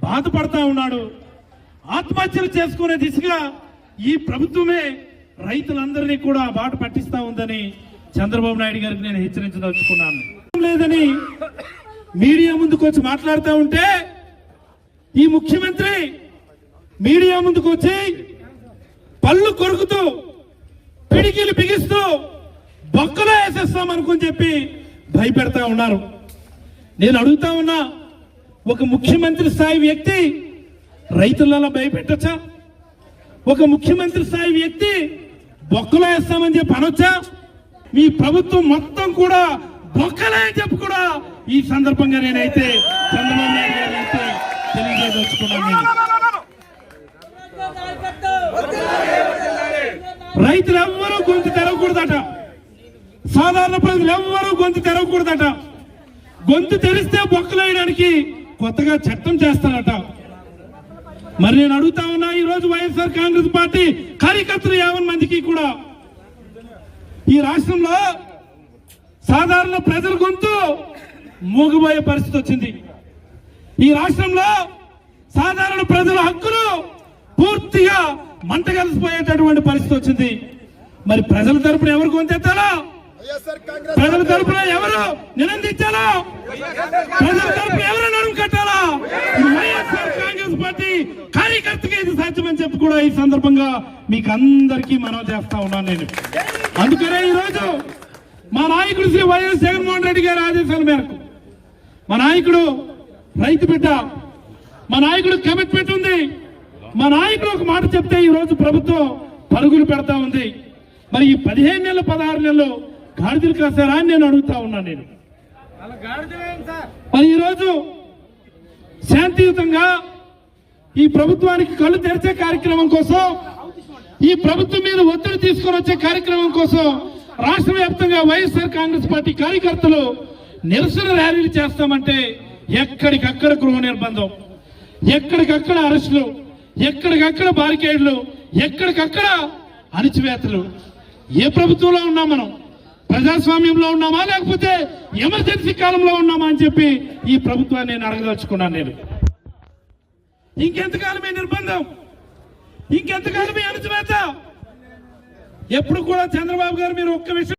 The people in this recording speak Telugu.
బాధపడతా ఉన్నాడు. ఆత్మహత్యలు చేసుకునే దిశగా ఈ ప్రభుత్వమే రైతులందరినీ కూడా బాట పట్టిస్తా ఉందని చంద్రబాబు నాయుడు గారికి నేను హెచ్చరించదలుచుకున్నాను. లేదని మీడియా ముందుకు వచ్చి మాట్లాడుతూ ఉంటే ఈ ముఖ్యమంత్రి మీడియా ముందుకు వచ్చి పళ్ళు కొరుకుతూ పిడికిలు బిగిస్తూ బొక్కలో వేసేస్తామనుకుని చెప్పి భయపెడతా ఉన్నారు. నేను అడుగుతా ఉన్నా, ఒక ముఖ్యమంత్రి స్థాయి వ్యక్తి రైతులలో భయపెట్టచ్చా? ఒక ముఖ్యమంత్రి స్థాయి వ్యక్తి బొక్కలో వేస్తామని చెప్పి అనొచ్చా? మీ ప్రభుత్వం మొత్తం కూడా బొక్కలే అని చెప్పి కూడా ఈ సందర్భంగా నేనైతే చంద్రబాబు నాయుడు గారు అయితే తెలియజేయదలుచుకున్నాను. రైతులు ఎవ్వరూ గొంతు తెరవకూడదట, సాధారణ ప్రజలు ఎవ్వరూ గొంతు తెరవకూడదట. గొంతు తెరిస్తే బొక్కలేయడానికి కొత్తగా చట్టం చేస్తారట. మరి నేను అడుగుతా ఉన్నా, ఈ రోజు వైఎస్ఆర్ కాంగ్రెస్ పార్టీ కార్యకర్తలు 50 మందికి కూడా ఈ రాష్ట్రంలో సాధారణ ప్రజల గొంతు మూగబోయే పరిస్థితి వచ్చింది. ఈ రాష్ట్రంలో సాధారణ ప్రజల హక్కులు పూర్తిగా మంట కలిసిపోయేటటువంటి పరిస్థితి వచ్చింది. మరి ప్రజల తరపున ఎవరు గొంతెత్తాలో, ప్రజల తరపున ఎవరు నినందించాలో, ప్రజల తరపున ఎవరు నడుము కట్టాలా? వైఎస్ఆర్ కాంగ్రెస్ పార్టీ కార్యకర్తగా ఇది సాధ్యమని చెప్పి కూడా ఈ సందర్భంగా మీకు అందరికీ మనవి చేస్తా ఉన్నాను నేను. అందుకనే ఈరోజు మా నాయకుడు శ్రీ వైఎస్ జగన్మోహన్ రెడ్డి గారి ఆదేశాల మేరకు మా నాయకుడు రైతు బిడ్డ, మా నాయకుడు కమిట్మెంట్ ఉంది. మా నాయకుడు ఒక మాట చెప్తే ఈ రోజు ప్రభుత్వం పరుగులు పెడతా ఉంది. మరి ఈ 15 నెలలు 16 నెలలు గాడిదలు కాసారా అని నేను అడుగుతా ఉన్నాను. నేను మరి ఈరోజు శాంతియుతంగా ఈ ప్రభుత్వానికి కళ్ళు తెరిచే కార్యక్రమం కోసం, ఈ ప్రభుత్వం మీద ఒత్తిడి తీసుకొని వచ్చే కార్యక్రమం కోసం రాష్ట్ర వ్యాప్తంగా వైఎస్ఆర్ కాంగ్రెస్ పార్టీ కార్యకర్తలు నిరసన ర్యాలీలు చేస్తామంటే ఎక్కడికక్కడ గృహ నిర్బంధం, ఎక్కడికక్కడ అరెస్టులు, ఎక్కడికక్కడ బారికేడ్లు, ఎక్కడికక్కడ అణిచివేతలు. ఏ ప్రభుత్వంలో ఉన్నాం మనం? ప్రజాస్వామ్యంలో ఉన్నామా లేకపోతే ఎమర్జెన్సీ కాలంలో ఉన్నామా అని చెప్పి ఈ ప్రభుత్వాన్ని నేను అడగదలుచుకున్నాను. నేను ఇంకెంతకాలమే నిర్బంధం, ఇంకెంతకాలమే అణిచివేత? ఎప్పుడు కూడా చంద్రబాబు గారు మీరు ఒక్క విషయం